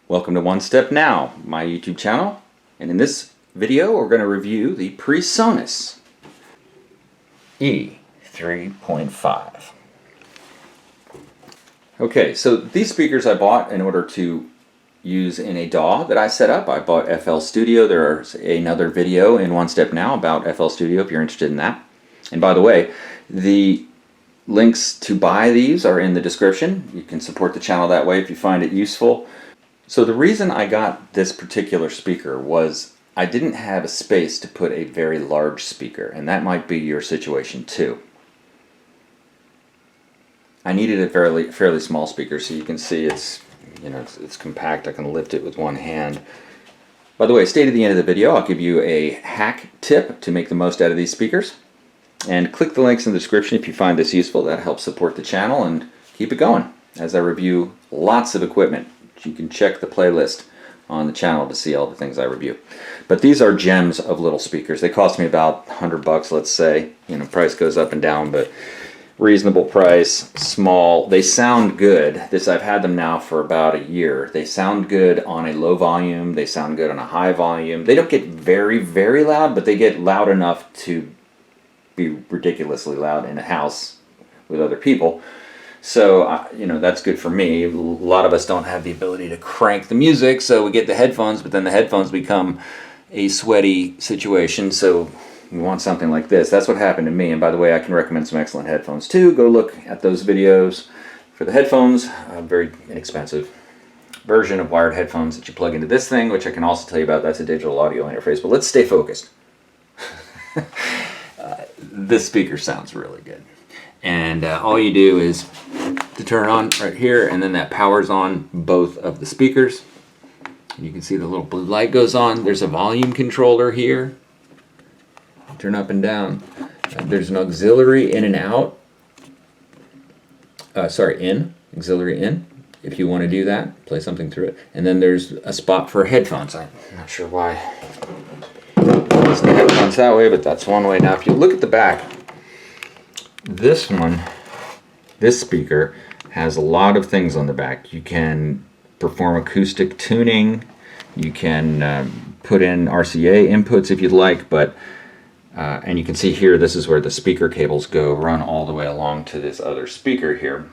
Welcome to OneStepNow, my YouTube channel, and in this video we're going to review the PreSonus E3.5. Okay, so these speakers I bought in order to use in a DAW that I set up. I bought FL Studio. There's another video in OneStepNow about FL Studio if you're interested in that. And by the way, the links to buy these are in the description. You can support the channel that way if you find it useful. So the reason I got this particular speaker was I didn't have a space to put a very large speaker, and that might be your situation too. I needed a fairly small speaker, so you can see it's compact. I can lift it with one hand. By the way, stay to the end of the video. I'll give you a hack tip to make the most out of these speakers. And click the links in the description if you find this useful. That helps support the channel and keep it going as I review lots of equipment. You can check the playlist on the channel to see all the things I review. But these are gems of little speakers. They cost me about $100, let's say. Price goes up and down, but reasonable price, small. They sound good. I've had them now for about a year. They sound good on a low volume. They sound good on a high volume. They don't get very, very loud, but they get loud enough to be ridiculously loud in a house with other people. So, that's good for me. A lot of us don't have the ability to crank the music, so we get the headphones, but then the headphones become a sweaty situation, so we want something like this. That's what happened to me, and by the way, I can recommend some excellent headphones too. Go look at those videos for the headphones. A very inexpensive version of wired headphones that you plug into this thing, which I can also tell you about. That's a digital audio interface, but let's stay focused. This speaker sounds really good. And all you do is to turn on right here, and then that powers on both of the speakers. And you can see the little blue light goes on. There's a volume controller here. Turn up and down. There's an auxiliary in and out. Auxiliary in. If you want to do that, play something through it. And then there's a spot for headphones. I'm not sure why it's the headphones that way, but that's one way. Now, if you look at the back, this speaker has a lot of things on the back. You can perform acoustic tuning. You can put in RCA inputs if you'd like, but and you can see here, this is where the speaker cables go, run all the way along to this other speaker here.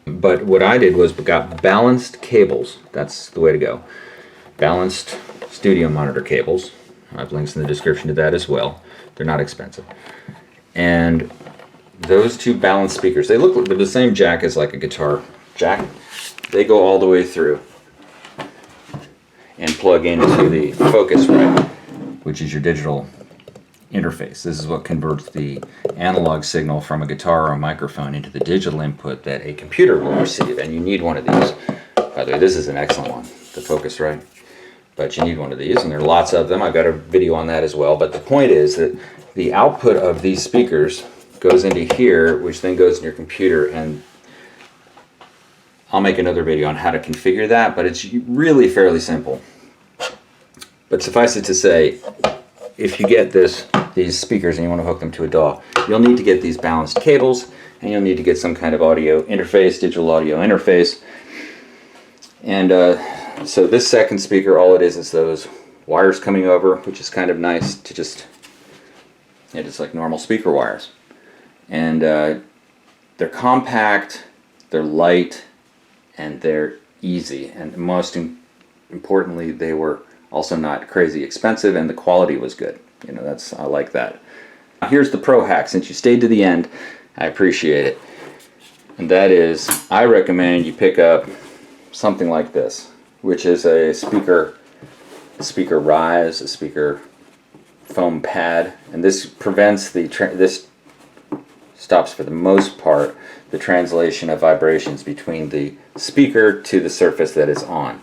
But what I did was got balanced cables. That's the way to go. Balanced studio monitor cables. I have links in the description to that as well. They're not expensive. And those two balanced speakers, they're the same jack as like a guitar jack. They go all the way through and plug into the Focusrite, which is your digital interface. This is what converts the analog signal from a guitar or a microphone into the digital input that a computer will receive, and you need one of these. By the way, this is an excellent one, the Focusrite, but you need one of these, and there are lots of them. I've got a video on that as well, but the point is that the output of these speakers goes into here, which then goes in your computer, and I'll make another video on how to configure that, but it's really fairly simple. But suffice it to say, if you get these speakers and you want to hook them to a DAW, you'll need to get these balanced cables, and you'll need to get some kind of audio interface, digital audio interface. And so this second speaker, all it is those wires coming over, which is kind of nice to just like normal speaker wires. And they're compact, they're light, and they're easy. And most importantly, they were also not crazy expensive, and the quality was good. I like that. Here's the pro hack. Since you stayed to the end, I appreciate it. And that is, I recommend you pick up something like this, which is a speaker rise, a speaker foam pad, and this prevents this stops for the most part the translation of vibrations between the speaker to the surface that it's on.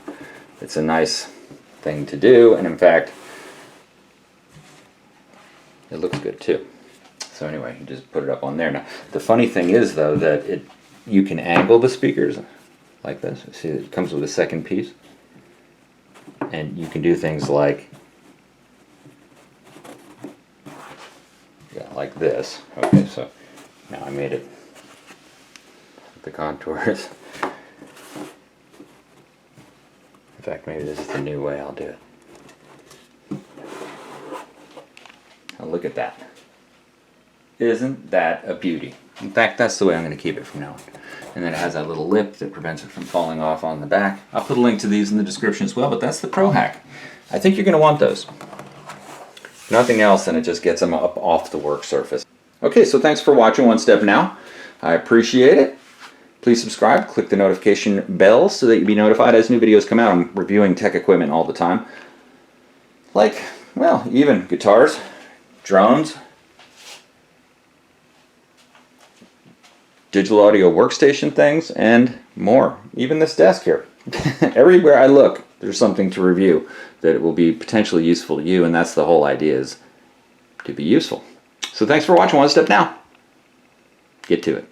It's a nice thing to do, and in fact it looks good too. So anyway, you just put it up on there. Now the funny thing is though that you can angle the speakers like this. See, it comes with a second piece, and you can do things like Yeah, like this. Okay, so now I made it the contours. In fact, maybe this is the new way I'll do it. Oh, look at that. Isn't that a beauty? In fact, that's the way I'm going to keep it from now on. And then it has that little lip that prevents it from falling off on the back. I'll put a link to these in the description as well, but that's the Pro Hack. I think you're going to want those. If nothing else, then it just gets them up off the work surface. Okay, so thanks for watching OneStepNow. I appreciate it. Please subscribe, click the notification bell so that you'll be notified as new videos come out. I'm reviewing tech equipment all the time. Like, well, even guitars, drones, digital audio workstation things, and more. Even this desk here. Everywhere I look, there's something to review that will be potentially useful to you, and that's the whole idea, is to be useful. So thanks for watching OneStepNow. Get to it.